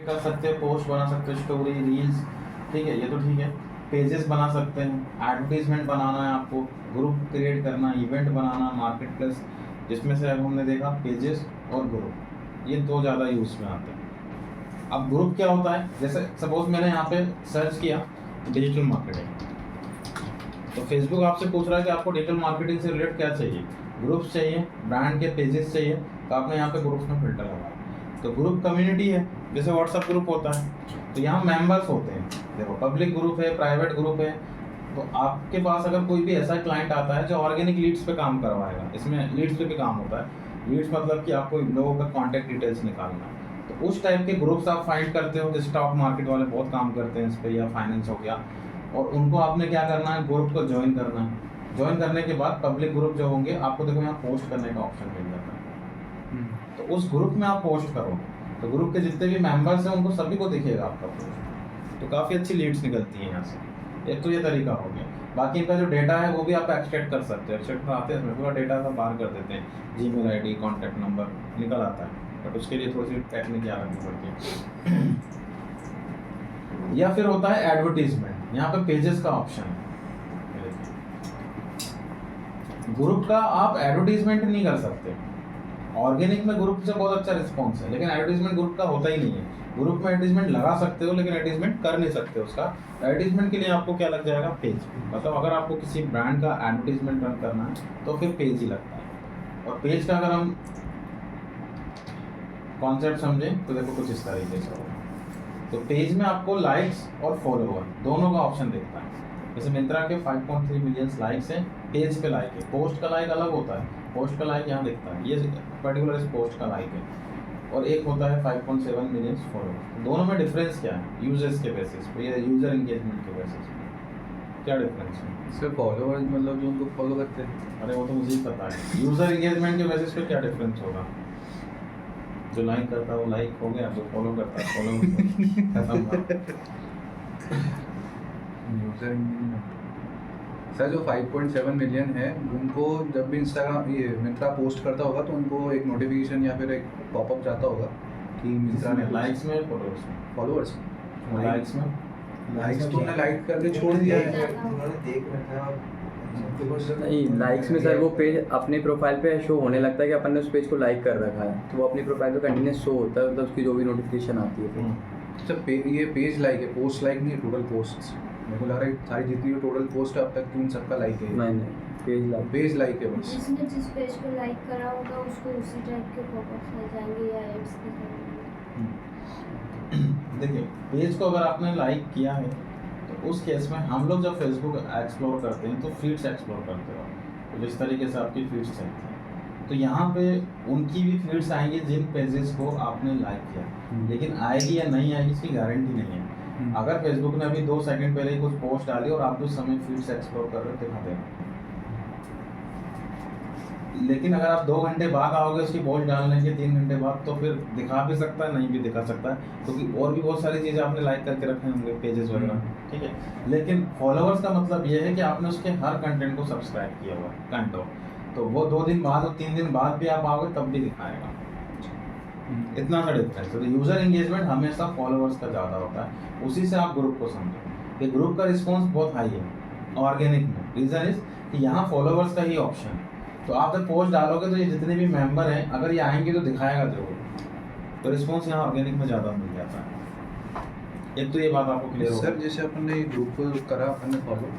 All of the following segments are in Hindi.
कर सकते हैं, पोस्ट बना सकते हैं, स्टोरी, रील्स, ठीक है, ये तो ठीक है। पेजेस बना सकते हैं, एडवर्टीजमेंट बनाना है आपको, ग्रुप क्रिएट करना, इवेंट बनाना, मार्केट प्लेस, जिसमें से अब हमने देखा पेजेस और ग्रुप, ये दो ज़्यादा यूज में आते हैं। अब ग्रुप क्या होता है, जैसे सपोज मैंने यहाँ पे सर्च किया डिजिटल मार्केटिंग, तो फेसबुक आपसे पूछ रहा है कि आपको डिजिटल मार्केटिंग से रिलेटेड क्या चाहिए, ग्रुप्स चाहिए, ब्रांड के पेजेस चाहिए, तो आपने यहाँ पे ग्रुप्स में फिल्टर लगाया। तो ग्रुप कम्युनिटी है, जैसे व्हाट्सएप ग्रुप होता है, तो यहाँ मेंबर्स होते हैं, देखो पब्लिक ग्रुप है, प्राइवेट ग्रुप है। तो आपके पास अगर कोई भी ऐसा क्लाइंट आता है जो ऑर्गेनिक लीड्स पे काम करवाएगा, इसमें लीड्स पे भी काम होता है, लीड्स मतलब कि आपको लोगों का कॉन्टैक्ट डिटेल्स निकालना है, तो उस टाइप के ग्रुप्स आप फाइंड करते हो, जैसे स्टॉक मार्केट वाले बहुत काम करते हैं इस पर, या फाइनेंस हो गया, और उनको आपने क्या करना है, ग्रुप को ज्वाइन करना है। ज्वाइन करने के बाद पब्लिक ग्रुप जो होंगे, आपको देखो यहाँ पोस्ट करने का ऑप्शन मिल जाता है, तो उस ग्रुप में आप पोस्ट करोगे तो ग्रुप के जितने भी मेंबर्स हैं उनको सभी को दिखेगा आपका पोस्ट, तो काफ़ी अच्छी लीड्स निकलती हैं यहाँ से। एक तो ये तरीका हो गया, बाकी इनका जो डेटा है वो भी आप एक्सट्रैक्ट कर सकते हैं, एक्सट्रैक्ट आते हैं इसमें पूरा डेटा का बाहर कर देते हैं, जीमेल आईडी, कॉन्टैक्ट नंबर निकल आता है, बट उसके लिए थोड़ी सी टेक्निक याद रखनी पड़ती है। या फिर होता है एडवर्टीजमेंट, यहाँ पे पेजेस का ऑप्शन है, ग्रुप का आप एडवर्टीजमेंट नहीं कर सकते, ऑर्गेनिक में ग्रुप से बहुत अच्छा रिस्पॉन्स है, लेकिन एडवर्टीजमेंट ग्रुप का होता ही नहीं है। ग्रुप में एडवर्टीजमेंट लगा सकते हो लेकिन एडवर्टीजमेंट कर नहीं सकते उसका। एडवर्टीजमेंट के लिए आपको क्या लग जाएगा, पेज, मतलब अगर आपको किसी ब्रांड का एडवर्टीजमेंट रन करना है तो फिर पेज ही लगता है। और पेज का अगर हम कॉन्सेप्ट समझें तो देखो कुछ इस तरीके से होगा, तो पेज में आपको लाइक्स और फॉलोवर दोनों का ऑप्शन दिखता है। जैसे मिंत्रा के 5.3 मिलियन लाइक्स हैं, पेज पे लाइक है, पोस्ट का लाइक अलग होता है, पोस्ट का लाइक यहाँ दिखता है, ये पर्टिकुलर इस पोस्ट का लाइक है, और एक होता है 5.7 मिलियन फॉलोवर। दोनों में डिफरेंस क्या है, यूजर्स के बेसिस पे या यूजर एंगेजमेंट के बेसिस पे क्या डिफरेंस है? सर फॉलोवर्स मतलब जो उनको फॉलो करते हैं। अरे वो तो मुझे ही पता है, यूजर एंगेजमेंट के बेसिस पे क्या डिफरेंस होगा, जो लाइक करता है वो लाइक हो गया, जो फॉलो करता है फॉलो खत्म। यूजर एंगेजमेंट सर जो 5.7 मिलियन है उनको जब भी इंस्टाग्राम ये मिंत्रा पोस्ट करता होगा तो उनको एक नोटिफिकेशन या फिर एक पॉपअप जाता होगा कि मिंत्रा ने लाइक्स में फॉलोअर्स लाइक्स में लाइक्स तो उन्होंने लाइक करके छोड़ दिया है। उन्होंने देख रखा है नहीं, लाइक्स में सर वो पेज अपने प्रोफाइल पे शो होने लगता है कि अपन ने उस पेज को लाइक कर रखा है, तो वो अपनी प्रोफाइल पे कंटिन्यूस शो होता है, मतलब उसकी जो भी नोटिफिकेशन आती है। सर ये पेज लाइक है, पोस्ट लाइक नहीं है, टोटल पोस्ट्स। मेरे को लग रहा है सारी जितनी भी टोटल पोस्ट है अब तक की उन सबका लाइक है। नहीं, पेज लाइक है बस। जिसने जिस पेज पे लाइक करा होगा उसको उसी टाइप के पॉपअप्स आ जाएंगे या एड्स दिखाएंगे। देखिए पेज को अगर आपने लाइक किया है तो उस केस में हम लोग जब फेसबुक एक्सप्लोर करते हैं तो फीड्स एक्सप्लोर करते हो, तो जिस तरीके से आपकी फीड्स चलती हैं तो यहाँ पे उनकी भी फीड्स आएंगी जिन पेजेस को आपने लाइक किया, लेकिन आएगी या नहीं आएगी इसकी गारंटी नहीं है। अगर फेसबुक ने अभी 2 सेकंड पहले ही कुछ पोस्ट डाली और आप उस समय फीड्स एक्सप्लोर कर रहे हो दिखा देगा, लेकिन अगर आप 2 घंटे बाद आओगे उसकी पोस्ट डालने के 3 घंटे बाद तो फिर दिखा भी सकता है, नहीं भी दिखा सकता है, क्योंकि और भी बहुत सारी चीज़ें आपने लाइक करके रखे होंगे पेजेस वगैरह, ठीक है। लेकिन फॉलोअर्स का मतलब ये है कि आपने उसके हर कंटेंट को सब्सक्राइब किया हुआ है घंटों, तो वो 2 दिन बाद और 3 दिन बाद भी आप आओगे तब भी दिखाएगा, इतना सा डिफरेंस है। तो यूजर एंगेजमेंट हमेशा फॉलोअर्स का ज़्यादा होता है, उसी से आप ग्रुप को समझो कि ग्रुप का रिस्पॉन्स बहुत हाई है ऑर्गेनिक में। रीज़न इज कि यहाँ फॉलोअर्स का ही ऑप्शन है, तो आप जब पोस्ट डालोगे तो ये जितने भी मेंबर हैं अगर ये आएंगे तो दिखाएगा जरूर, तो रिस्पॉन्स यहाँ ऑर्गेनिक में ज़्यादा मिल जाता है। एक तो ये बात आपको क्लियर सर जैसे अपन ने ग्रुप को करा अपन ने फॉलो,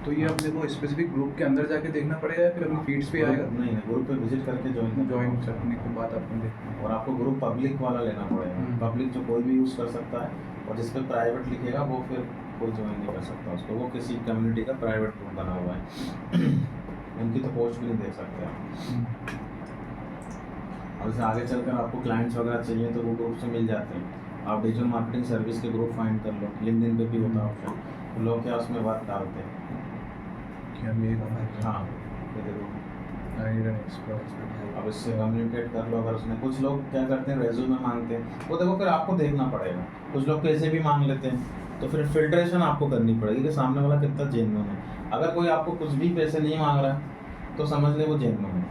तो ये अपने को स्पेसिफिक ग्रुप के अंदर जाके देखना पड़ेगा या फिर अपनी फीड्स पे आएगा? नहीं, ग्रुप पे विजिट करके ज्वाइन करने के बाद अपन देखना, और आपको ग्रुप पब्लिक वाला लेना पड़ेगा, पब्लिक जो कोई भी यूज़ कर सकता है, और जिस पे प्राइवेट लिखेगा वो फिर कोई ज्वाइन नहीं कर सकता उसको, वो किसी कम्युनिटी का प्राइवेट ग्रुप बना हुआ है। उनकी तो पोस्ट भी नहीं देख सकते आप। और जैसे आगे चलकर आपको क्लाइंट्स वगैरह चाहिए तो वो ग्रुप से मिल जाते हैं, आप डिजिटल मार्केटिंग सर्विस के ग्रुप फाइंड कर लो, लिंक्डइन पे भी होता है ऑप्शन, तो लोग क्या उसमें वर्क डालते हैं। क्या ये हाँ ये देखो एक्सप्लोर अब इससे कम्युनिकेट कर लो। अगर उसमें कुछ लोग क्या करते हैं रेज्यूमे मांगते हैं, वो देखो फिर आपको देखना पड़ेगा, कुछ लोग पैसे भी मांग लेते हैं, तो फिर फिल्ट्रेशन आपको करनी पड़ेगी कि सामने वाला कितना जेन्युइन है। अगर कोई आपको कुछ भी पैसे नहीं मांग रहा है तो समझ ले वो जेन्युइन है,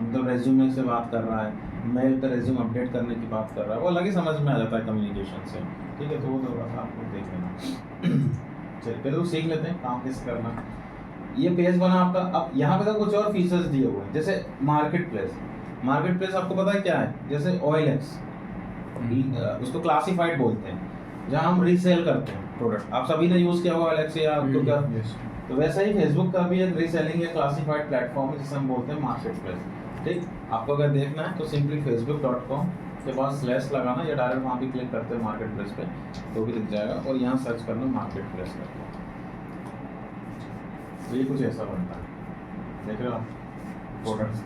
मतलब रेज्यूमे से बात कर रहा है, मेल पे रेज्यूम अपडेट करने की बात कर रहा है, वो अलग ही समझ में आ जाता है कम्युनिकेशन से, ठीक है। तो वो थोड़ा सा आपको देख लेना। चलिए पहले तो सीख लेते हैं काम कैसे करना है। ये पेज बना आपका। अब यहाँ पे तो कुछ और फीचर्स दिए हुए हैं, जैसे मार्केट प्लेस। मार्केट प्लेस आपको पता है क्या है? जैसे OLX, उसको क्लासिफाइड बोलते हैं, जहाँ हम रीसेल करते हैं प्रोडक्ट। आप सभी ने यूज़ किया होगा OLX या तो क्या? तो वैसा ही फेसबुक का भी एक रीसेलिंग या क्लासिफाइड प्लेटफॉर्म है, जिसे हम बोलते हैं मार्केट प्लेस, ठीक। आपको अगर देखना है तो सिंपली facebook.com के बाद स्लैश लगाना या डायरेक्ट वहाँ भी क्लिक करते हैं मार्केट प्लेस पे तो भी दिख जाएगा, और यहाँ सर्च करना मार्केट प्लेस करके। तो ये कुछ ऐसा बनता है, देख रहे हो आप? प्रोडक्ट्स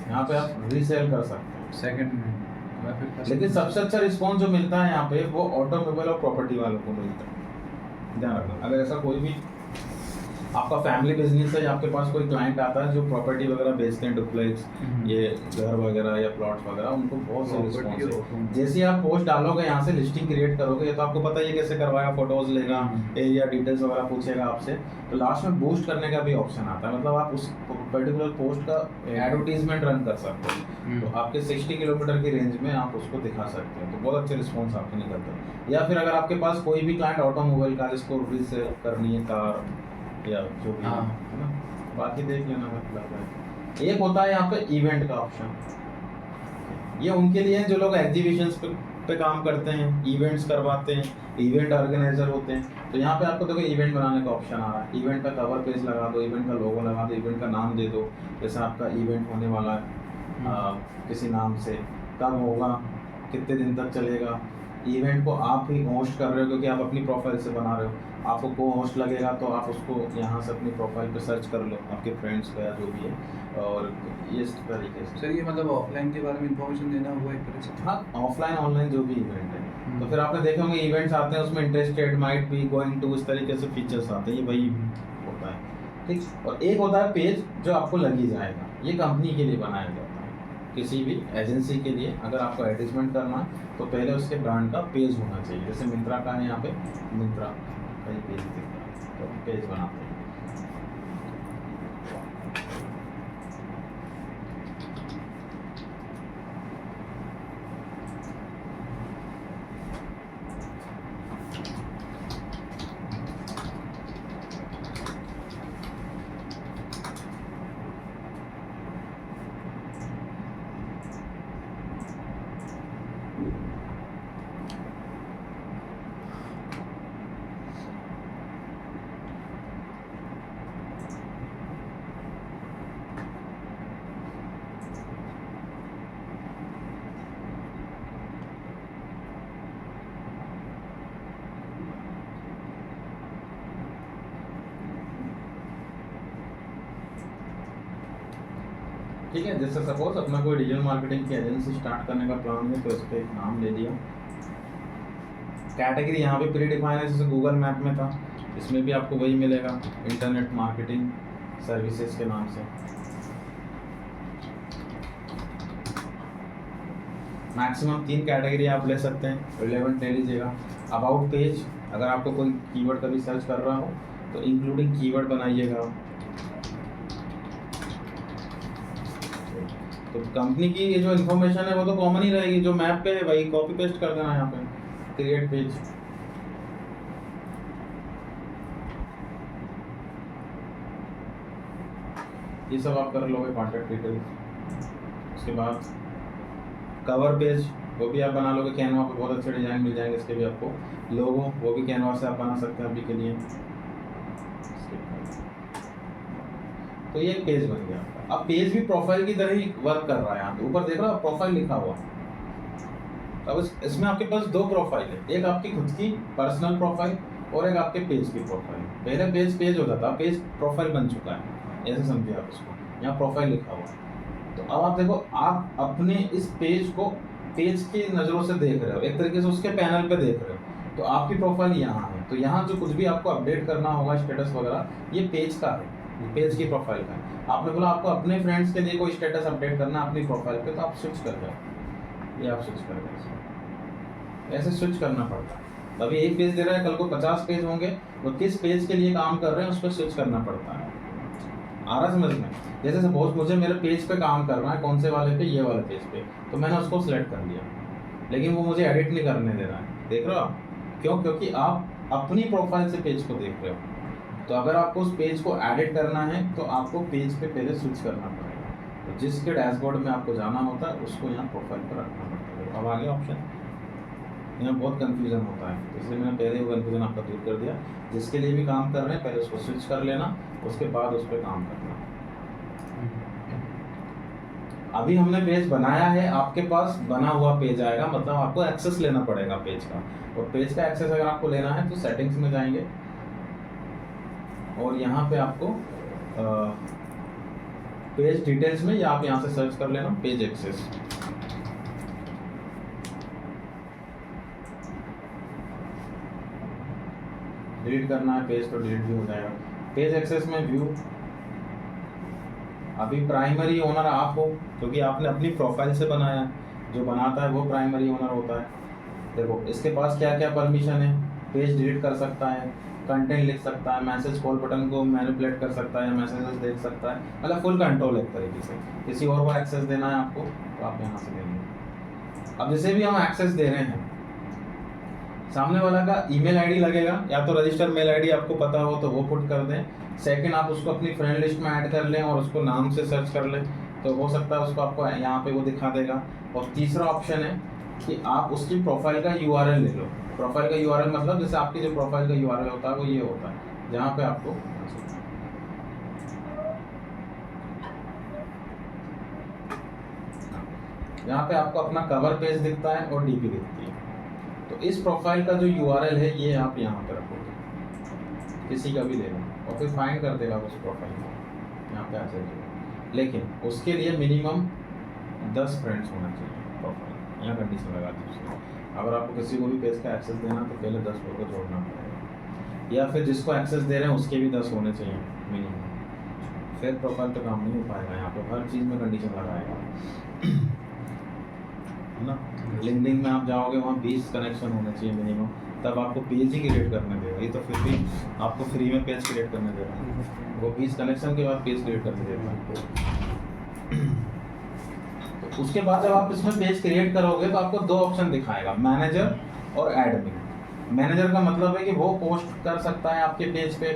यहाँ पे आप रीसेल कर सकते हैं। सेकंड लेकिन सबसे अच्छा रिस्पॉन्स जो मिलता है यहाँ पे वो ऑटोमोबाइल और प्रॉपर्टी वालों को मिलता है। ध्यान रखना, अगर ऐसा कोई भी आपका फैमिली बिजनेस है, आपके पास कोई क्लाइंट आता है जो प्रॉपर्टी वगैरह बेचते हैं, डुप्लेक्स, ये घर वगैरह या प्लॉट्स वगैरह, उनको बहुत से रिस्पॉन्स है। जैसे ही आप पोस्ट डालोगे, यहाँ से लिस्टिंग क्रिएट करोगे, ये तो आपको पता ही है कैसे करवाएगा, फोटोज लेगा, एरिया डिटेल्स वगैरह पूछेगा आपसे, तो लास्ट में बूस्ट करने का भी ऑप्शन आता है। मतलब आप उस पर्टिकुलर पोस्ट का एडवर्टीजमेंट रन कर सकते हो, तो आपके 60 किलोमीटर की रेंज में आप उसको दिखा सकते हैं, तो बहुत अच्छे रिस्पॉन्स आपके निकलते हैं। या फिर अगर आपके पास कोई भी क्लाइंट ऑटोमोबाइल का जिसको रीसेल करनी है, कार या जो भी है ना, बाकी देख लेना। मतलब एक होता है यहाँ पे इवेंट का ऑप्शन, ये उनके लिए है जो लोग एग्जीबिशंस पे काम करते हैं, इवेंट्स करवाते हैं, इवेंट ऑर्गेनाइजर होते हैं। तो यहाँ पे आपको देखो इवेंट बनाने का ऑप्शन आ रहा है। इवेंट का कवर पेज लगा दो, इवेंट का लोगो लगा दो, इवेंट का नाम दे दो, जैसे आपका इवेंट होने वाला है किसी नाम से, कब होगा, कितने दिन तक चलेगा। इवेंट को आप ही होस्ट कर रहे हो क्योंकि आप अपनी प्रोफाइल से बना रहे हो। आपको को होस्ट लगेगा तो आप उसको यहाँ से अपनी प्रोफाइल पे सर्च कर लो, आपके फ्रेंड्स का या जो भी है, और इस तरीके से। सर ये मतलब ऑफलाइन के बारे में इंफॉर्मेशन देना होगा एक तरह से? हाँ, ऑफलाइन ऑनलाइन जो भी इवेंट है। तो फिर आपने देखे होंगे इवेंट्स आते हैं, उसमें interested, might be, going to, इस तरीके से फीचर्स आते हैं, ये वही होता है, ठीक। और एक होता है पेज जो आपको लगी जाएगा, ये कंपनी के लिए बनाया जाता है, किसी भी एजेंसी के लिए। अगर आपको एडवर्टीजमेंट करना है तो पहले उसके ब्रांड का पेज होना चाहिए। जैसे मिंत्रा का है, यहाँ पे मिंत्रा का पेज दिख रहा है, तो पेज बनाते हैं। ठीक है, जैसे सपोज अपना कोई डिजिटल मार्केटिंग की एजेंसी स्टार्ट करने का प्लान है, तो इस पर एक नाम ले दिया। कैटेगरी यहाँ पे प्री डिफाइन है, जैसे गूगल मैप में था, इसमें भी आपको वही मिलेगा, इंटरनेट मार्केटिंग सर्विसेज के नाम से। मैक्सिमम 3 कैटेगरी आप ले सकते हैं, रिलेवेंट ले लीजिएगा। अबाउट पेज, अगर आपको कोई कीवर्ड कभी सर्च कर रहा हो तो इंक्लूडिंग कीवर्ड बनाइएगा। तो कंपनी की ये जो इन्फॉर्मेशन है वो तो कॉमन ही रहेगी, जो मैप पे है वही कॉपी पेस्ट कर देना यहाँ पे, क्रिएट पेज। ये सब आप कर लोगे, कॉन्टैक्ट डिटेल्स। उसके बाद कवर पेज वो भी आप बना लोगे, कैनवा पे बहुत अच्छे डिजाइन मिल जाएंगे इसके भी आपको। लोगो वो भी कैनवा से आप बना सकते हैं अभी के लिए। तो ये एक पेज बन गया आपका। अब पेज भी प्रोफाइल की तरह ही वर्क कर रहा है। यहाँ पे ऊपर देख रहा हो प्रोफाइल लिखा हुआ। अब इसमें आपके पास 2 प्रोफाइल है, एक आपकी खुद की पर्सनल प्रोफाइल और एक आपके पेज की प्रोफाइल। पहले पेज होता था, पेज प्रोफाइल बन चुका है, ऐसे समझिए आप इसको। यहाँ प्रोफाइल लिखा हुआ है। तो अब आप देखो, आप अपने इस पेज को पेज की नज़रों से देख रहे हो, एक तरीके से उसके पैनल पे देख रहे हो। तो आपकी प्रोफाइल यहाँ है, तो यहाँ जो कुछ भी आपको अपडेट करना होगा, स्टेटस वगैरह, ये पेज का है, पेज की प्रोफाइल का है। आपने बोला आपको अपने फ्रेंड्स के लिए कोई स्टेटस अपडेट करना है अपनी प्रोफाइल पे, तो आप स्विच कर जाओ, ये आप स्विच कर जाओ, ऐसे स्विच करना पड़ता है। अभी एक पेज दे रहा है, कल को 50 पेज होंगे, वो किस पेज के लिए काम कर रहे हैं उस पर स्विच करना पड़ता है। आ रहा समझ में? जैसे सपोज मुझे मेरे पेज पे काम करना है, कौन से वाले पे, ये वाले पेज पे, तो मैंने उसको सिलेक्ट कर लिया, लेकिन वो मुझे एडिट नहीं करने दे रहा है। देख रहे हो आप? क्यों? क्योंकि आप अपनी प्रोफाइल से पेज को देख रहे हो। तो अगर आपको उस पेज को एडिट करना है तो आपको पेज पे पहले स्विच करना पड़ेगा। तो जिसके डैशबोर्ड में आपको जाना होता है उसको यहाँ प्रोफाइल पर रखना पड़ता है। अब आगे ऑप्शन, यहाँ बहुत कंफ्यूजन होता है, तो इसलिए मैंने पहले वो कंफ्यूजन आपका दूर कर दिया। जिसके लिए भी काम कर रहे हैं पहले उसको स्विच कर लेना, उसके बाद उस पर काम करना। अभी हमने पेज बनाया है, आपके पास बना हुआ पेज आएगा, मतलब आपको एक्सेस लेना पड़ेगा पेज का। और पेज का एक्सेस अगर आपको लेना है तो सेटिंग्स में जाएंगे और यहाँ पे आपको पेज डिटेल्स में, या आप यहाँ से सर्च कर लेना पेज एक्सेस। डिलीट करना है पेज तो डिलीट भी हो जाएगा। पेज एक्सेस में व्यू, अभी प्राइमरी ओनर आप हो क्योंकि आपने अपनी प्रोफाइल से बनाया, जो बनाता है वो प्राइमरी ओनर होता है। देखो इसके पास क्या क्या परमिशन है, पेज डिलीट कर सकता है, कंटेंट लिख सकता है, मैसेज कॉल बटन को मैनिपुलेट कर सकता है, मैसेजेस देख सकता है, मतलब फुल कंट्रोल एक तरीके से। किसी और को एक्सेस देना है आपको तो आप यहाँ से देंगे। अब जैसे भी हम एक्सेस दे रहे हैं, सामने वाला का ईमेल आईडी लगेगा, या तो रजिस्टर मेल आईडी आपको पता हो तो वो पुट कर दें। सेकंड, आप उसको अपनी फ्रेंड लिस्ट में ऐड कर लें और उसको नाम से सर्च कर लें, तो हो सकता है उसको आपको यहाँ पे वो दिखा देगा। और तीसरा ऑप्शन है कि आप उसकी प्रोफाइल का यूआरएल ले लो। प्रोफाइल का यूआरएल मतलब जैसे आपकी जो प्रोफाइल का यूआरएल होता है वो ये होता है, जहाँ पे आपको यहाँ पे आपको अपना कवर पेज दिखता है और डीपी दिखती है। तो इस प्रोफाइल का जो यूआरएल है ये आप यहाँ पे रखोगे, किसी का भी ले लो और फिर फाइंड कर देगा उस प्रोफाइल को, यहाँ पे आ जाएगा। लेकिन उसके लिए मिनिमम 10 फ्रेंड्स होना चाहिए प्रोफाइल, यहाँ कंडीशन लगा दी उसने। अगर आपको किसी को भी पेज का एक्सेस देना तो पहले 10 लोगों को जोड़ना पड़ेगा, या फिर जिसको एक्सेस दे रहे हैं उसके भी 10 होने चाहिए मिनिमम। फिर प्रोफाइल तो काम नहीं हो पाएगा, यहाँ पे हर चीज़ में कंडीशन लगाएगा, है ना। लिंक्डइन में आप जाओगे वहाँ 20 कनेक्शन होने चाहिए मिनिमम, तब आपको पेज ही क्रिएट करने देगा। ये तो फिर भी आपको फ्री में पेज क्रिएट करने दे रहा है, वो 20 कनेक्शन के बाद पेज क्रिएट करने देता है। तो उसके बाद जब आप इसमें पेज क्रिएट करोगे तो आपको 2 ऑप्शन दिखाएगा, मैनेजर और एडमिन। मैनेजर का मतलब है कि वो पोस्ट कर सकता है आपके पेज पे,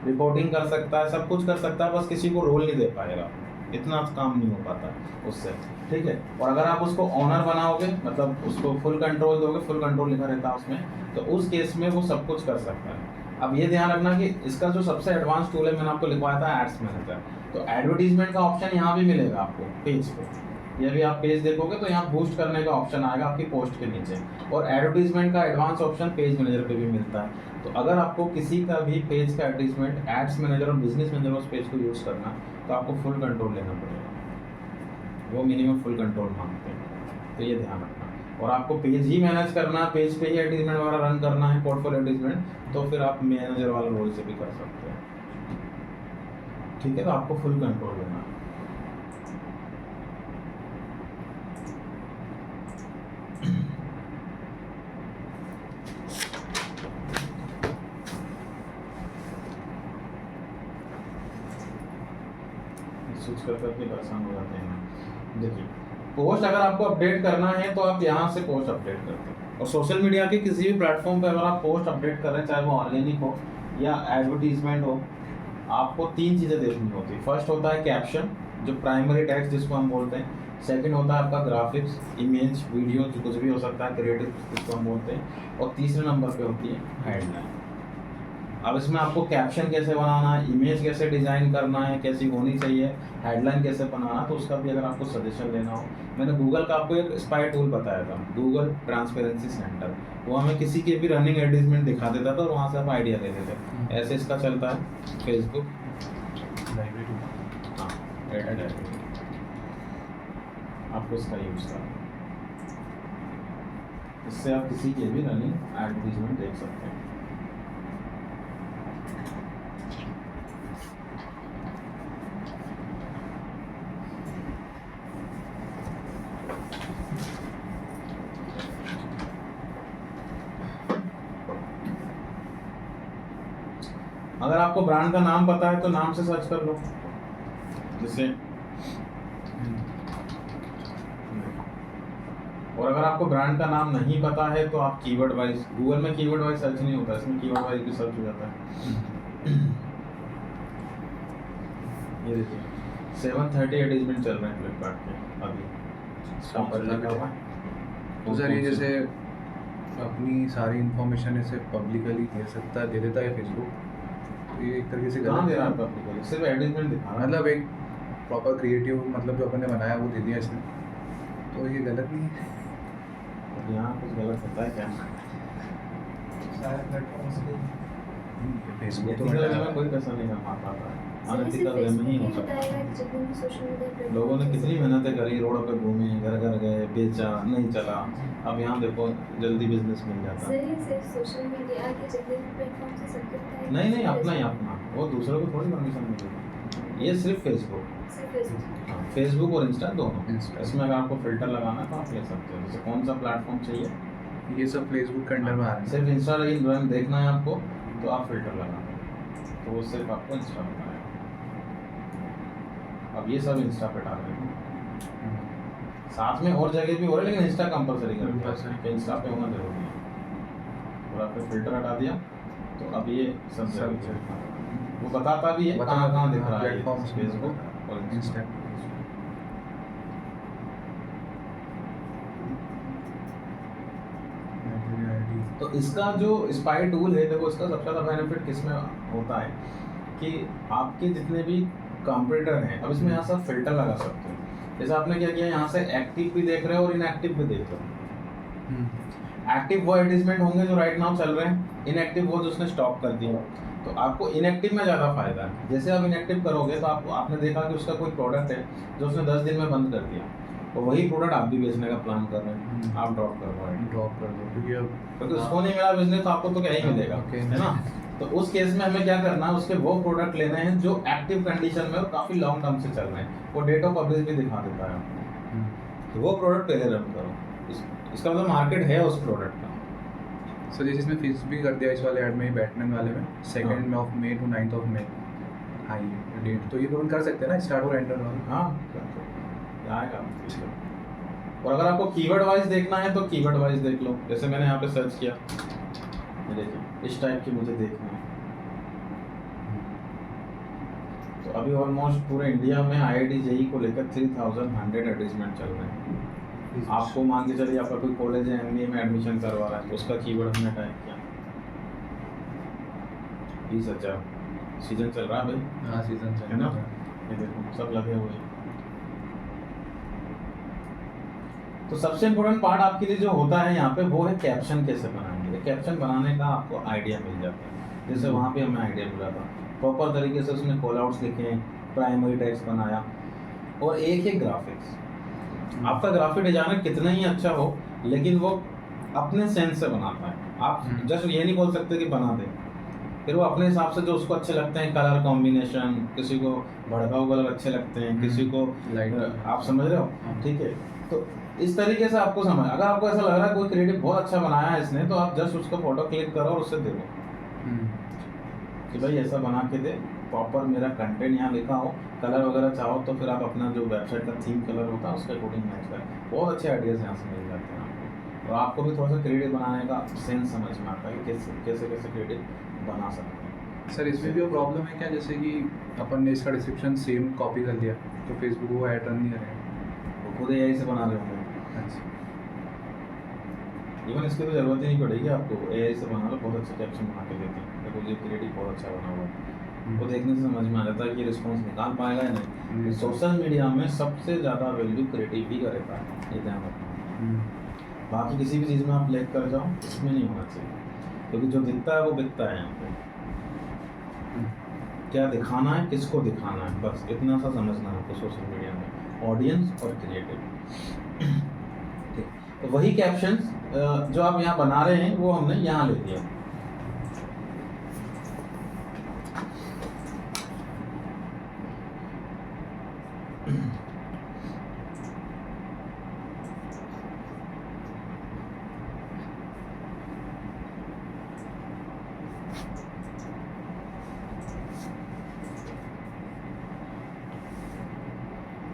रिपोर्टिंग कर सकता है, सब कुछ कर सकता है, बस किसी को रोल नहीं दे पाएगा, इतना काम नहीं हो पाता उससे, ठीक है। और अगर आप उसको ऑनर बनाओगे, मतलब उसको फुल कंट्रोल दोगे, फुल कंट्रोल लिखा रहता है उसमें, तो उस केस में वो सब कुछ कर सकता है। अब ये ध्यान रखना कि इसका जो सबसे एडवांस टूल है, मैंने आपको लिखवाया था एड्स मैनेजर, तो एडवर्टीजमेंट का ऑप्शन यहाँ भी मिलेगा आपको पेज पे। ये भी आप पेज देखोगे तो यहाँ बूस्ट करने का ऑप्शन आएगा आपकी पोस्ट के नीचे, और एडवर्टीजमेंट का एडवांस ऑप्शन पेज मैनेजर पे भी मिलता है। तो अगर आपको किसी का भी पेज का एडवर्टीजमेंट, एड्स मैनेजर और बिजनेस मैनेजर उस पेज को यूज़ करना, तो आपको फुल कंट्रोल लेना पड़ेगा, वो मिनिमम फुल कंट्रोल मांगते हैं, तो ये ध्यान रखना। और आपको पेज ही मैनेज करना है, पेज पे ही एडवर्टीजमेंट वगैरह रन करना है, पोर्टफोलियो एडवर्टीजमेंट, तो फिर आप मैनेजर वाला रोल से भी कर सकते हैं, ठीक है। तो आपको फुल कंट्रोल लेना है। स्विच करके अपने परेशान हो जाते हैं। देखिए, पोस्ट अगर आपको अपडेट करना है तो आप यहाँ से पोस्ट अपडेट करते हैं, और सोशल मीडिया के किसी भी प्लेटफॉर्म पे अगर आप पोस्ट अपडेट कर रहे हैं, चाहे वो ऑर्गेनिक हो या एडवर्टीजमेंट हो, आपको 3 चीज़ें देखनी होती है। फर्स्ट होता है कैप्शन, जो प्राइमरी टेक्स्ट जिसको हम बोलते हैं। सेकंड होता है आपका ग्राफिक्स, इमेज, वीडियो, जो कुछ भी हो सकता है, क्रिएटिव जिसको हम बोलते हैं। और तीसरे नंबर पे होती है हेडलाइन। अब इसमें आपको कैप्शन कैसे बनाना है, इमेज कैसे डिज़ाइन करना है, कैसी होनी चाहिए, हेडलाइन कैसे बनाना, तो उसका भी अगर आपको सजेशन लेना हो, मैंने गूगल का आपको एक स्पाई टूल बताया था, गूगल ट्रांसपेरेंसी सेंटर, वो हमें किसी के भी रनिंग एडवर्टीजमेंट दिखा देता था और वहाँ से आप आइडिया ले लेते थे। ऐसे इसका चलता है फेसबुक, हाँ, आपको इसका यूज़ करना, इससे आप किसी के भी रनिंग एडवर्टीजमेंट देख सकते हैं। अगर आपको ब्रांड का नाम पता है तो नाम से सर्च कर लो, जैसे और अगर आपको ब्रांड का नाम नहीं पता है तो आप कीवर्ड वाइज, गूगल में कीवर्ड वाइज सर्च नहीं होता, इसमें कीवर्ड वाइज भी सर्च हो जाता है। ये देखिए 730 एडवर्टाइजमेंट चल रहे हैं फ्लिपकार्ट के अभी स्टॉपर लगा हुआ है। तो सर ये जैसे अपनी सारी इन्फॉर्मेशन ऐसे पब्लिकली दे सकता है, दे देता है फेसबुक, तो ये एक तरीके से कहाँ गलत दे रहा है है। आपका पब्लिकली, सिर्फ एडवर्टाइजमेंट दिखा रहा है। मतलब एक प्रॉपर क्रिएटिव मतलब जो अपन ने बनाया वो दे दिया इसने, तो ये गलत नहीं है। अब यहाँ कुछ गलत होता है क्या? फेसबुक तो एथिकल वे हटा- में कोई पैसा नहीं कमा पाता है, सर, जैसे अनएथिकल वे में ही हो Facebook सकता है। बताएगा कि जितने भी सोशल मीडिया प्लेटफॉर्म लोगों ने कितनी मेहनतें करी, रोड पे घूमे, घर घर गए, बेचा, नहीं चला, अब यहाँ देखो जल्दी बिजनेस मिल जाता है। सर ये सिर्फ सोशल मीडिया के जितने भी प्लेटफॉर्म से सबके बताएगा। नहीं नहीं, अपना ही अपना, वो दूसरों को थोड़ी परमिशन मिलेगी। ये सिर्फ फेसबुक, सिर्फ Facebook। हाँ, फेसबुक और इंस्टा दोनों। Insta। इसमें अगर आपको फिल्टर लगाना है तो आप ले सकते हो, जैसे कौन सा प्लेटफॉर्म चाहिए, ये सब फेसबुक के अंडर में आ रहा है। सिर्फ इंस्टा लेकिन ड्राइंग देखना है आपको तो आप फिल्टर लगाना, तो वो सिर्फ आपको इंस्टा बताएगा। अब ये सब इंस्टा पे डाल रहे हैं, साथ में और जगह भी हो रहा है लेकिन इंस्टा कंपलसरी कर दिया Compulsory। कि इंस्टा पे होना जरूरी है। और आपने फिल्टर हटा दिया तो अब ये सब सब जगह वो बताता भी है कहाँ कहाँ दिख रहा है, प्लेटफॉर्म्स फेसबुक और इंस्टा। इंस्टा। तो इसका जो स्पाई टूल है, देखो इसका सबसे ज़्यादा बेनिफिट किस में होता है कि आपके जितने भी कंप्यूटर हैं, अब इसमें यहाँ सब फिल्टर लगा सकते हो। जैसे आपने क्या किया, यहाँ से एक्टिव भी देख रहे हो और इनएक्टिव भी देख रहे हो। एक्टिव वो एडवर्टाइजमेंट होंगे जो राइट नाउ चल रहे हैं, इनएक्टिव वो जो उसने स्टॉप कर दिया। तो आपको इनएक्टिव में ज़्यादा फायदा है। जैसे आप इनएक्टिव करोगे तो आपने देखा कि उसका कोई प्रोडक्ट है जो उसने 10 दिन में बंद कर दिया, तो वही प्रोडक्ट आप भी बेचने का प्लान कर रहे हैं, आप ड्रॉप कर रहे हैं, ड्रॉप कर दो क्योंकि अब क्योंकि उसको नहीं मिला बिजनेस तो आपको तो क्या ही मिलेगा, Okay। है ना। तो उस केस में हमें क्या करना है, उसके वो प्रोडक्ट लेने हैं जो एक्टिव कंडीशन में और काफ़ी लॉन्ग टर्म से चल रहे हैं, वो डेट ऑफ पब्लिश भी दिखा देता है आपको। तो वो प्रोडक्ट पहले रन करो, इसका मतलब मार्केट है उस प्रोडक्ट का। सर जैसे इसमें फिक्स भी कर दिया इस वाले ऐड में, बैटमैन वाले में 2 of May to 9 of May आई है डेट, तो ये तो कर सकते हैं ना स्टार्ट और एंड वाला। हाँ आएगा। और अगर आपको कीवर्ड वाइज देखना है तो कीवर्ड वाइज देख लो, जैसे मैंने यहाँ पे सर्च किया, ये देखिए इस टाइप की मुझे देखना है। तो अभी ऑलमोस्ट पूरे इंडिया में IIT JEE को लेकर 3100 एडवर्टाइजमेंट चल रहे हैं। आपको मान के चलिए आपका कोई कॉलेज है, MBA में एडमिशन करवा रहा है, तो उसका कीवर्ड हमने टाइप किया 20,000, सीजन चल रहा है भाई, हाँ सीजन है ना। ये देखो सब लगे हुए हैं। तो सबसे इम्पोर्टेंट पार्ट आपके लिए जो होता है यहाँ पे वो है कैप्शन कैसे बनाएंगे। कैप्शन बनाने का आपको आइडिया मिल जाता है, जैसे वहाँ पे हमें आइडिया मिला था, प्रॉपर तरीके से उसने कॉल आउट्स लिखे, प्राइमरी टेक्स्ट बनाया, और एक है ग्राफिक्स। आपका ग्राफिक डिजाइनर कितना ही अच्छा हो लेकिन वो अपने सेंस से बनाता है। आप जस्ट ये नहीं बोल सकते कि बना दे, फिर वो अपने हिसाब से जो उसको अच्छे लगते हैं, कलर कॉम्बिनेशन, किसी को भड़काऊ कलर अच्छे लगते हैं, किसी को लाइट, आप समझ रहे हो, ठीक है। तो इस तरीके से आपको समझ, अगर आपको ऐसा लग रहा है कोई क्रिएटिव बहुत अच्छा बनाया है इसने, तो आप जस्ट उसका फोटो क्लिक करो और उससे दे दो कि भाई ऐसा बना के दे, प्रॉपर मेरा कंटेंट यहाँ लिखा हो, कलर वगैरह चाहो तो फिर आप अपना जो वेबसाइट का थीम कलर होता है उसके अकॉर्डिंग मैच करें। बहुत अच्छे आइडियाज़ यहाँ से मिल जाते हैं आपको, और आपको भी थोड़ा सा क्रिएटिव बनाने का सेंस समझ में आता है कि कैसे कैसे क्रिएटिव बना सकते हैं। सर इसमें भी वो प्रॉब्लम है क्या, जैसे कि अपन ने इसका डिस्क्रिप्शन सेम कॉपी कर दिया तो फेसबुक वो ऐड रन नहीं करेगा। वो खुद AI से बना रहे होंगे, अच्छा, इवन इसकी तो ज़रूरत ही नहीं पड़ेगी आपको, AI से बना लो, बहुत अच्छे कैप्शन बना के देते हैं। देखो ये क्रिएटिव बहुत अच्छा बना हुआ है, वो देखने से समझ में आ जाता है कि रिस्पॉन्स निकाल पाएगा या नहीं। सोशल मीडिया में सबसे ज़्यादा वैल्यू क्रिएटिव ही का रहता है, ये ध्यान रखना। बाकी किसी भी चीज़ में आप लेक कर जाओ, इसमें नहीं होना चाहिए, क्योंकि जो दिखता है वो बिकता है। यहाँ पे क्या दिखाना है, किसको दिखाना है, बस इतना सा समझना है आपको सोशल मीडिया में, ऑडियंस और क्रिएटिव। ठीक, तो वही कैप्शंस जो आप यहाँ बना रहे हैं वो हमने यहाँ ले लिया।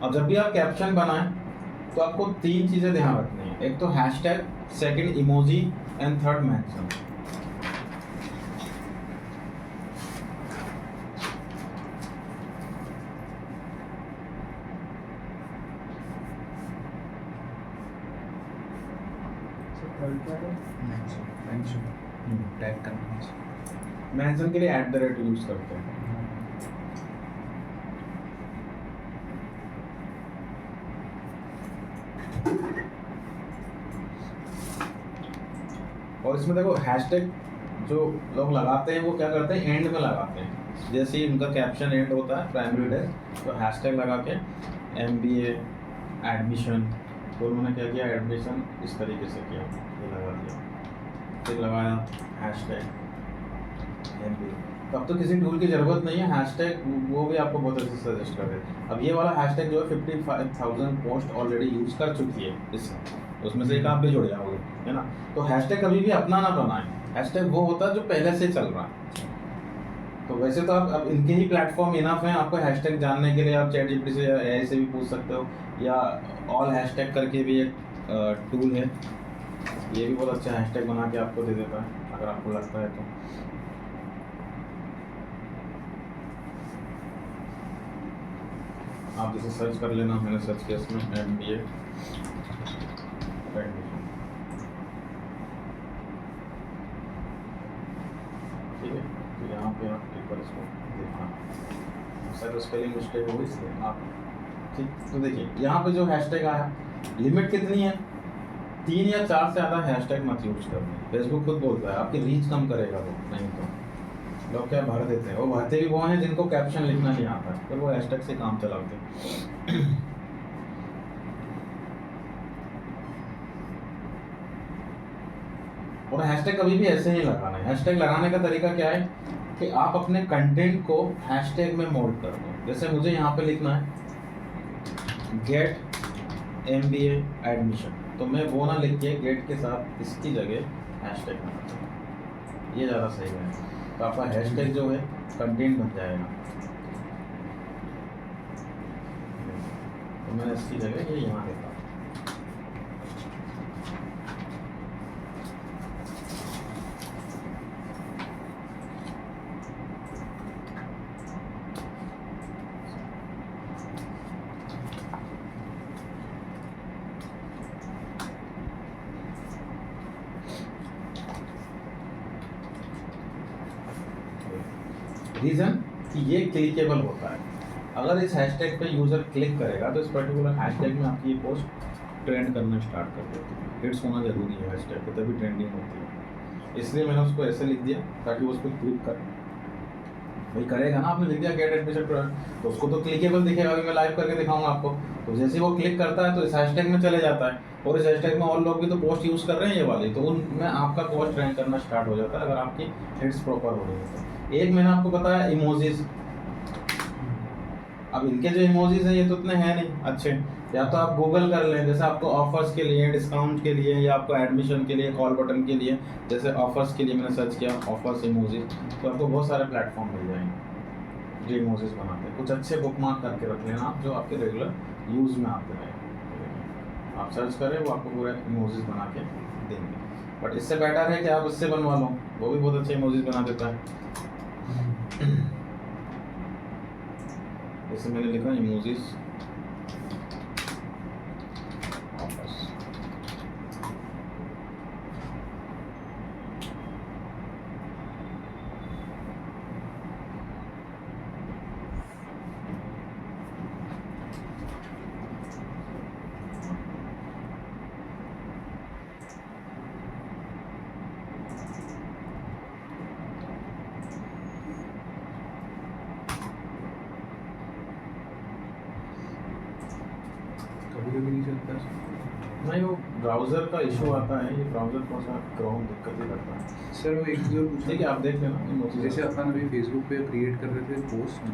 और जब भी आप कैप्शन बनाएं तो आपको 3 चीज़ें ध्यान रखनी है, एक तो hashtag, second emoji and third mention. Tag करना मेंशन के लिए @ यूज करते हैं। और इसमें देखो हैशटैग जो लोग लगाते हैं वो क्या करते हैं, एंड में लगाते हैं। जैसे ही उनका कैप्शन एंड होता है प्राइमरी टेक्स्ट, तो हैशटैग लगा के MBA एडमिशन, तो उन्होंने क्या किया, एडमिशन इस तरीके से किया, ये लगा दिया, फिर लगाया हैशटैग MBA। तो अब तो किसी टूल की ज़रूरत नहीं है, हैशटैग वो भी आपको बहुत अच्छे से सजेस्ट कर रहे हैं। अब ये वाला हैशटैग जो है 55,000 पोस्ट ऑलरेडी यूज़ कर चुकी है इससे, उसमें से एक आप भी जुड़ जाओगे, है ना। तो हैशटैग कभी भी अपना ना बनाएं, हैशटैग वो होता है जो पहले से चल रहा है। तो वैसे तो आप अब इनके ही प्लेटफॉर्म इनफ हैं, आपको हैशटैग जानने के लिए आप ChatGPT से या AI से भी पूछ सकते हो, या ऑल हैशटैग करके भी एक टूल है, ये भी बहुत अच्छा हैशटैग बना के आपको दे देता है अगर आपको लगता है तो। आप इसे सर्च कर लेना, मैंने सर्च किया इसमें MBA एडमिशन, ठीक है। तो यहाँ पे आप एक बार इसको देखना, सर स्पेलिंग मिस्टेक हो इसलिए आप, ठीक। तो देखिए यहाँ पे जो हैशटैग आया, लिमिट कितनी है, 3 या 4 से ज़्यादा हैशटैग मत यूज करना। फेसबुक खुद बोलता है आपकी रीच कम करेगा वो, नहीं तो लोग क्या भर देते हैं, वो भरते भी वो हैं जिनको कैप्शन लिखना नहीं आता है, फिर वो हैशटैग से काम चलाते हैं। और हैशटैग कभी भी ऐसे ही लगाना है। हैशटैग लगाने का तरीका क्या है कि आप अपने कंटेंट को हैशटैग में मोल्ड कर दो। जैसे मुझे यहाँ पे लिखना है गेट MBA एडमिशन, तो मैं वो ना लिख के गेट के साथ इसकी जगह हैशटैग बनाता, ये ज़्यादा सही है। तो आपका हैशटैग जो है कंटेंट बन जाएगा। तो मैं इसकी जगह ये यहाँ देता हूँ। रीज़न कि ये क्लिकेबल होता है। अगर इस हैशटैग पे यूज़र क्लिक करेगा तो इस पर्टिकुलर हैशटैग में आपकी ये पोस्ट ट्रेंड करना स्टार्ट कर देती है। हिट्स होना ज़रूरी है हैशटैग पे, तभी ट्रेंडिंग होती है। इसलिए मैंने उसको ऐसे लिख दिया ताकि वो उस पर क्लिक करे। भाई करेगा ना, आपने लिख दिया गेट एडमिशन तो उसको तो क्लिकेबल दिखेगा। अभी मैं लाइव करके दिखाऊंगा आपको। तो जैसे ही वो क्लिक करता है तो इस हैशटैग में चले जाता है, और इस हैशटैग में और लोग भी तो पोस्ट यूज़ कर रहे हैं ये वाली, तो उनमें आपका पोस्ट रैंक करना स्टार्ट हो जाता है अगर आपकी हिट्स प्रॉपर हो रही है। एक मैंने आपको बताया इमोजीज। अब इनके जो इमोजीज हैं ये तो इतने हैं नहीं अच्छे, या तो आप गूगल कर लें, जैसे आपको ऑफर्स के लिए, डिस्काउंट के लिए, या आपको एडमिशन के लिए, कॉल बटन के लिए, जैसे ऑफर्स के लिए मैंने सर्च किया ऑफर्स इमोजीज, तो आपको बहुत सारे प्लेटफॉर्म मिल जाएंगे जो इमोजीज बनाते हैं। कुछ अच्छे बुकमार्क करके रख लेना आप जो आपके रेगुलर यूज़ में आते हैं। आप सर्च करें वो आपको पूरा इमोजीज बना के देंगे। बट इससे बेटर है कि आप इससे बनवा लो, वो भी बहुत अच्छे इमोजीज बना देता है। जैसे मैंने लिखा इमोजीज ऑफर्स, कभी नहीं चलता नहीं वो ब्राउज़र का इशू आता है, ये ब्राउज़र थोड़ा सा क्रोम दिक्कत ही करता है। सर। वो एक जो पूछा ठीक है आप देख लेना इमोजीज। जैसे अपन अभी फेसबुक पे क्रिएट कर रहे थे पोस्ट,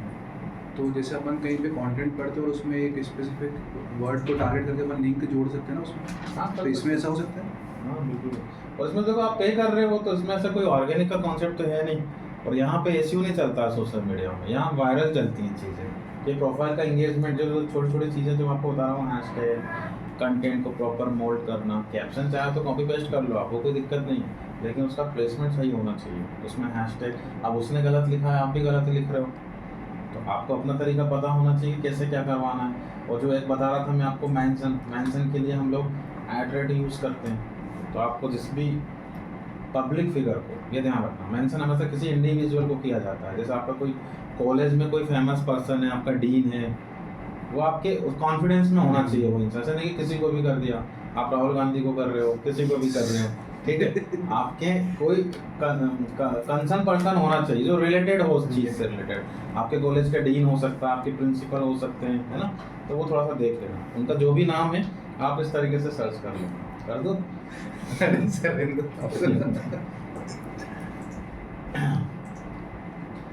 तो जैसे अपन कहीं पे कंटेंट पढ़ते हैं और उसमें एक स्पेसिफिक वर्ड को टारगेट करके अपन लिंक जोड़ सकते हैं ना उसमें, हाँ तो इसमें ऐसा हो सकता है? हाँ बिल्कुल। और इसमें देखो आप पे कर रहे हो तो इसमें ऐसा कोई ऑर्गेनिक का कॉन्सेप्ट तो है नहीं, और यहाँ पे एसईओ नहीं चलता है सोशल मीडिया में, यहाँ वायरल चलती हैं चीज़ें। ये प्रोफाइल का इंगेजमेंट जो छोटी छोटी चीज़ें जो मैं आपको बता रहा हूँ, हैशटैग, कंटेंट को प्रॉपर मोल्ड करना, कैप्शन चाहे तो कॉपी पेस्ट कर लो, आपको कोई दिक्कत नहीं है, लेकिन उसका प्लेसमेंट सही होना चाहिए। उसमें हैशटैग, अब उसने गलत लिखा है, आप भी गलत लिख रहे हो, तो आपको अपना तरीका पता होना चाहिए कैसे क्या करवाना है। और जो एक बता रहा था मैं आपको, मेंशन के लिए हम लोग एड यूज़ करते हैं, तो आपको जिस भी पब्लिक फिगर को ये ध्यान रखना, मेंशन हमेशा किसी इंडिविजुअल को किया जाता है। जैसे आपका कोई कॉलेज में कोई फेमस पर्सन है, आपका डीन है, वो आपके कॉन्फिडेंस में होना चाहिए वो इंसान, ऐसा नहीं कि किसी को भी कर दिया, आप राहुल गांधी को कर रहे हो, किसी को भी कर रहे हो, ठीक है। आपके कोई कंसर्न पर्सन होना चाहिए जो रिलेटेड हो उस चीज़ से रिलेटेड। आपके कॉलेज का डीन हो सकता है, आपके प्रिंसिपल हो सकते हैं, है ना, तो वो थोड़ा सा देख लेना, उनका जो भी नाम है आप इस तरीके से सर्च कर लो, कर दो।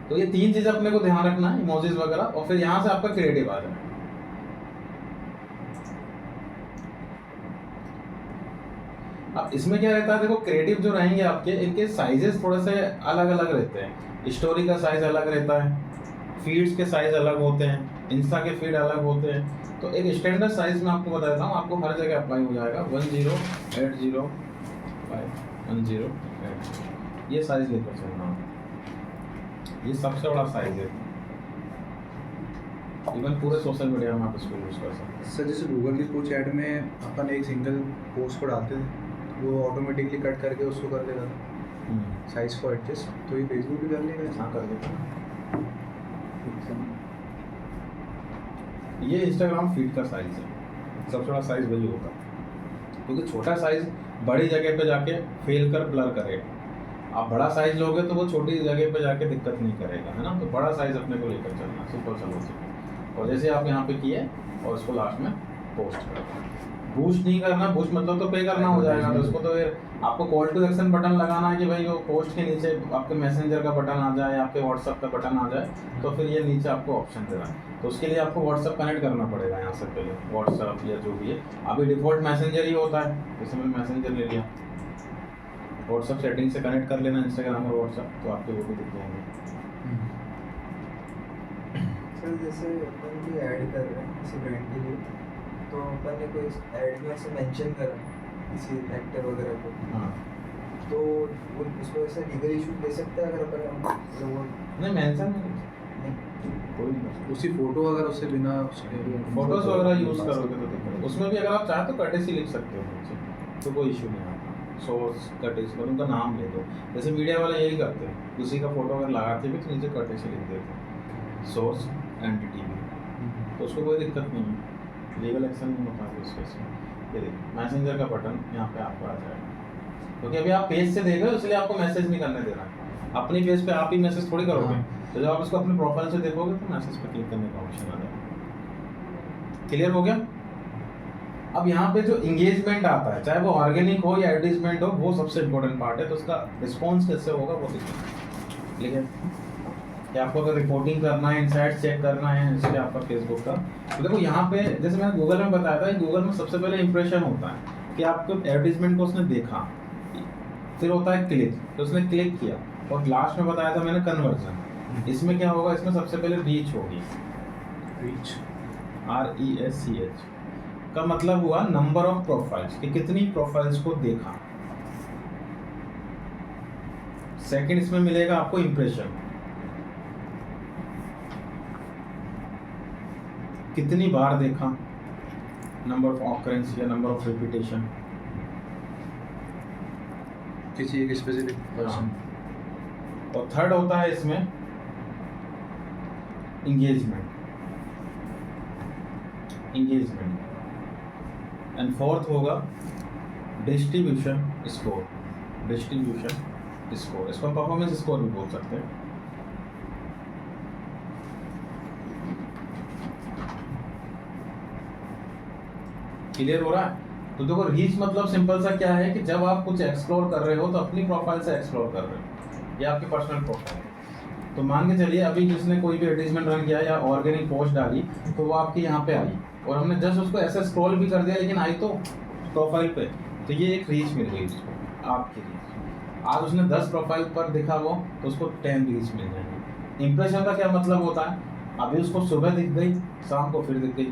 तो ये 3 चीज़ें अपने को ध्यान रखना है, इमोजीज वगैरह, और फिर यहाँ से आपका क्रिएटिव आ जाए। अब इसमें क्या रहता है, देखो क्रिएटिव जो रहेंगे आपके, इनके साइजेस थोड़े से अलग अलग रहते हैं। स्टोरी का साइज अलग रहता है, फीड्स के साइज अलग होते हैं, इंस्टा के फीड अलग होते हैं। तो एक स्टैंडर्ड साइज में आपको बता देता हूँ, आपको हर जगह अप्लाई हो जाएगा। 1080x1008, ये साइज लेकर चलना, ये सबसे बड़ा साइज है। इवन पूरे सोशल मीडिया में आप इसको यूज़ कर सकते हैं। सर जैसे गूगल की कुछ ऐड में अपन एक सिंगल पोस्ट को डालते थे, वो ऑटोमेटिकली कट करके उसको कर देता था साइज को एडजस्ट, तो ये फेसबुक भी कर लेगा? हाँ, कर देता। ये इंस्टाग्राम फीड का साइज है, सबसे बड़ा साइज वही होगा, क्योंकि छोटा साइज बड़ी जगह पे जाके फेल कर ब्लर करेगा। आप बड़ा साइज लोगे तो वो छोटी जगह पे जाके दिक्कत नहीं करेगा, है ना। तो बड़ा साइज अपने को लेकर चलना, सिंपल सा लॉजिक। और जैसे आप यहाँ पे किए और उसको लास्ट में पोस्ट कर, बूस्ट नहीं करना। बूस्ट मतलब तो पे करना हो जाएगा, तो उसको तो फिर आपको कॉल टू एक्शन बटन लगाना है कि भाई वो पोस्ट के नीचे आपके मैसेंजर का बटन आ जाए, आपके व्हाट्सअप का बटन आ जाए, तो फिर ये नीचे आपको ऑप्शन दे रहा है। तो उसके लिए आपको व्हाट्सअप कनेक्ट करना पड़ेगा यहाँ से पहले, व्हाट्सअप या जो भी है। अभी डिफ़ॉल्ट मैसेंजर ही होता है, जैसे मैंने मैसेंजर ले लिया, व्हाट्सअप सेटिंग से कनेक्ट कर लेना इंस्टाग्राम और व्हाट्सअप, तो आपके वो भी दिख जाएंगे। सर जैसे अपन कोई ऐड कर रहे हैं किसी ब्रांड के लिए, तो अपन ने कोई ऐड में ऐसे मेंशन करा किसी एक्टर वगैरह को, हाँ, तो वो उसको ऐसा लीगल इशू ले सकता है अगर अपन वो नहीं मेंशन नहीं कोई नहीं। उसी फोटो अगर उससे बिना उसके फोटोज वगैरह यूज़ करोगे तो दिक्कत, उसमें भी अगर आप चाहे तो कर्टेसी लिख सकते हो नीचे, तो कोई इशू नहीं आता। सोर्स कर्टेसी पर उनका नाम ले दो, जैसे मीडिया वाले यही करते हैं, किसी का फोटो अगर लगाते भी तो नीचे कर्टेसी लिख देते हैं, सोर्स एंटिटी भी, तो उसको कोई दिक्कत नहीं है, लीगल एक्शन नहीं होता है उस केस में। ये देखिए मैसेंजर का बटन यहाँ पे आपको आ जाएगा, क्योंकि अभी आप पेज से देख रहे हो इसलिए आपको मैसेज नहीं करने देना है। अपनी पेज पे आप ही मैसेज थोड़ी करोगे, तो जब आप इसको अपने प्रोफाइल से देखोगे तो मैसेज पे क्लिक करने का ऑप्शन आ जाएगा। क्लियर हो गया? अब यहाँ पे जो इंगेजमेंट आता है, चाहे वो ऑर्गेनिक हो या एडवर्टाइजमेंट हो, वो सबसे इम्पोर्टेंट पार्ट है। तो उसका रिस्पॉन्स कैसे होगा वो देखिए। लेकिन कि आपको अगर रिपोर्टिंग करना है, इनसाइट्स चेक करना है, इसलिए आपका फेसबुक का, तो देखो यहाँ पे जैसे मैंने गूगल में बताया था, गूगल में सबसे पहले इंप्रेशन होता है कि आपको एडवर्टाइजमेंट को उसने देखा, फिर होता है क्लिक, तो उसने क्लिक किया, और लास्ट में बताया था मैंने कन्वर्जन। इसमें क्या होगा, इसमें सबसे पहले रीच होगी, रीच RESCH का मतलब हुआ नंबर ऑफ प्रोफाइल्स, कि कितनी प्रोफाइल्स को देखा। सेकंड इसमें मिलेगा आपको इंप्रेशन, कितनी बार देखा, नंबर ऑफ ऑकरेंस या नंबर ऑफ रिपीटेशन किसी एक स्पेसिफिक पर्सन। और थर्ड होता है इसमें इंगेजमेंट एंड फोर्थ होगा डिस्ट्रीब्यूशन स्कोर। इसको परफॉर्मेंस स्कोर भी बोल सकते हैं। क्लियर हो रहा है? तो देखो रीच मतलब सिंपल सा क्या है कि जब आप कुछ एक्सप्लोर कर रहे हो तो अपनी प्रोफाइल से एक्सप्लोर कर रहे हो, ये आपकी पर्सनल प्रोफाइल है। तो मान के चलिए अभी जिसने कोई भी एडवर्टाइजमेंट रन किया या ऑर्गेनिक पोस्ट डाली, तो वो आपकी यहाँ पे आई और हमने जस्ट उसको ऐसे स्क्रॉल भी कर दिया, लेकिन आई तो प्रोफाइल पे, तो ये एक रीच मिल गई उसको, आपकी रीच। आज उसने 10 प्रोफाइल पर दिखा वो, तो उसको 10 रीच मिल जाएंगे। इंप्रेशन का क्या मतलब होता है, अभी उसको सुबह दिख गई, शाम को फिर दिख गई,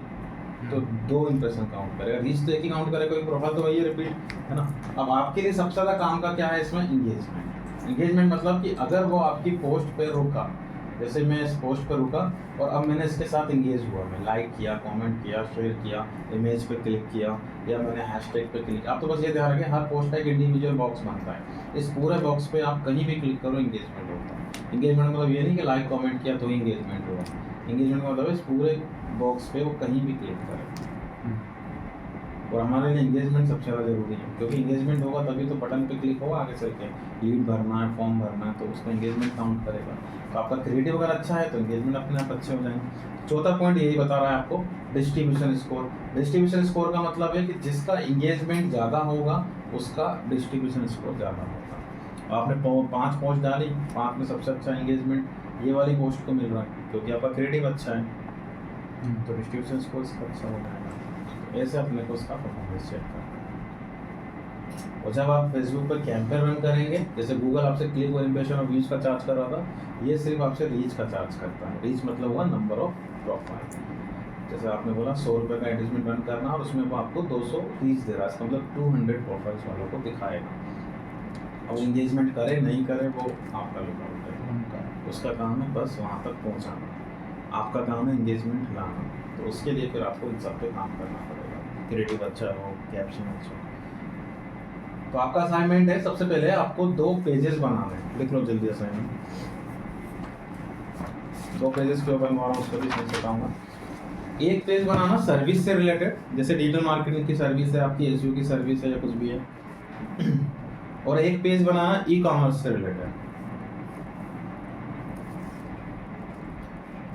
तो 2 इंप्रेशन काउंट करेगा। रीच तो एक ही काउंट करेगा, कोई प्रोफाइल तो वही है, रिपीट है ना। अब आपके लिए सबसे ज़्यादा काम का क्या है इसमें, इंगेजमेंट। इंगेजमेंट मतलब कि अगर वो आपकी पोस्ट पे रुका, जैसे मैं इस पोस्ट पर रुका और अब मैंने इसके साथ इंगेज हुआ, मैं लाइक किया, कमेंट किया, शेयर किया, इमेज पे क्लिक किया, या मैंने हैशटैग पे क्लिक। आप तो बस ये ध्यान रखें हर पोस्ट का एक इंडिविजुअल बॉक्स बनता है, इस पूरे बॉक्स पे आप कहीं भी क्लिक करो इंगेजमेंट होता है। इंगेजमेंट मतलब ये नहीं कि लाइक कमेंट किया तो इंगेजमेंट हुआ, इंगेजमेंट का मतलब इस पूरे बॉक्स पे वो कहीं भी क्लिक करें। और हमारे लिए इंगेजमेंट सबसे ज़्यादा ज़रूरी है, क्योंकि इंगेजमेंट होगा तभी तो बटन पे क्लिक होगा, आगे चल के लीड भरना है, फॉर्म भरना है, तो उसका इंगेजमेंट काउंट करेगा। तो आपका क्रिएटिव अगर अच्छा है तो इंगेजमेंट अपने आप अच्छे हो जाएंगे। चौथा पॉइंट यही बता रहा है आपको, डिस्ट्रीब्यूशन स्कोर। डिस्ट्रीब्यूशन स्कोर का मतलब है कि जिसका इंगेजमेंट ज़्यादा होगा उसका डिस्ट्रीब्यूशन स्कोर ज़्यादा होगा। आपने 5 पोस्ट डाली, 5 में सबसे अच्छा इंगेजमेंट ये वाली पोस्ट को मिल रहा है, क्योंकि आपका क्रिएटिव अच्छा है, तो डिस्ट्रीब्यूशन स्कोर इसका अच्छा हो जाएगा। ऐसे अपने को उसका परफॉर्मेंस चेक करना है। और जब आप फेसबुक पर कैंपेन रन करेंगे, जैसे गूगल आपसे क्लिक और इंप्रेशन और व्यूज का चार्ज कर रहा था, ये सिर्फ आपसे रीच का चार्ज करता है। रीच मतलब हुआ नंबर ऑफ प्रोफाइल। जैसे आपने बोला 100 रुपये का एडवर्टाइजमेंट रन करना और उसमें वो आपको 200 रीच दे रहा है, इसका मतलब 200 प्रोफाइल्स वालों को दिखाएगा। अब इंगेजमेंट करे नहीं करे वो आपका लुकआउट है, उसका काम है बस वहाँ तक पहुँचाना, आपका काम है इंगेजमेंट लाना। तो उसके लिए फिर आपको इन सब पे काम करना पड़ेगा, क्रिएटिव अच्छा हो, कैप्शन अच्छा हो। तो आपका असाइनमेंट है, सबसे पहले आपको 2 पेजेस बनाने हैं, लिख लो जल्दी असाइनमेंट। 2 पेजेस के ऊपर मैं उसको भी समझ बताऊंगा। एक पेज बनाना सर्विस से रिलेटेड, जैसे डिजिटल मार्केटिंग की सर्विस है, आपकी एसईओ की सर्विस है या कुछ भी है। और एक पेज बनाना ई कॉमर्स से रिलेटेड।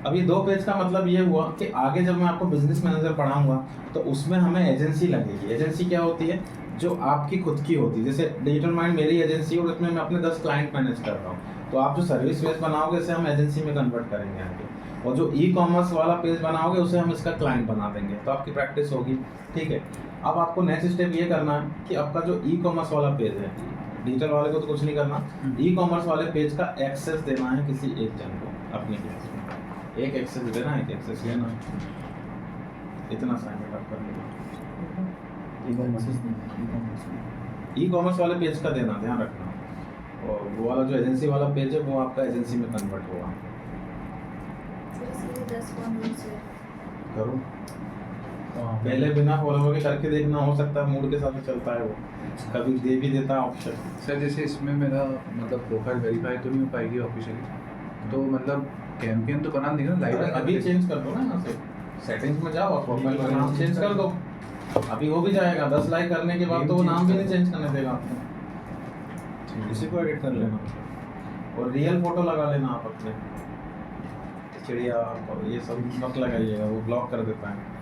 अब ये 2 पेज का मतलब ये हुआ कि आगे जब मैं आपको बिजनेस मैनेजर पढ़ाऊंगा तो उसमें हमें एजेंसी लगेगी। एजेंसी क्या होती है, जो आपकी खुद की होती है। जैसे डिजिटल माइंड मेरी एजेंसी और उसमें मैं अपने 10 क्लाइंट मैनेज कर रहा हूँ, तो आप जो सर्विस पेज बनाओगे इसे हम एजेंसी में कन्वर्ट करेंगे आगे, और जो ई कॉमर्स वाला पेज बनाओगे उसे हम इसका क्लाइंट बना देंगे, तो आपकी प्रैक्टिस होगी। ठीक है, अब आपको नेक्स्ट स्टेप ये करना है कि आपका जो ई कॉमर्स वाला पेज है, डिजिटल वाले को तो कुछ नहीं करना, ई कॉमर्स वाले पेज का एक्सेस देना है किसी एक जन को अपनी क्लास में। एक एक्सेस देना है, एक एक्सेस लेना है, इतना असाइनमेंट आप कर लेना। ई कॉमर्स वाले पेज का देना, ध्यान रखना। और वो वाला जो एजेंसी वाला पेज है वो आपका एजेंसी में कन्वर्ट होगा। करो पहले बिना फॉलो के करके देखना, हो सकता है मूड के साथ चलता है वो, कभी दे भी देता है ऑप्शन। सर जैसे इसमें मेरा मतलब प्रोफाइल वेरीफाई तो नहीं हो पाएगी ऑफिशियली, तो मतलब कैंपेन तो बना देंगे ना लाइव। अभी चेंज कर दो ना, यहाँ से सेटिंग्स में जाओ, प्रोफाइल का नाम चेंज कर दो, अभी हो भी जाएगा। 10 लाइक करने के बाद तो वो नाम भी नहीं चेंज करने देगा आपको, इसी को एडिट कर लेना। और रियल फोटो लगा लेना आप अपने, चिड़िया और ये सब मत लगाइएगा, वो ब्लॉक कर देता है।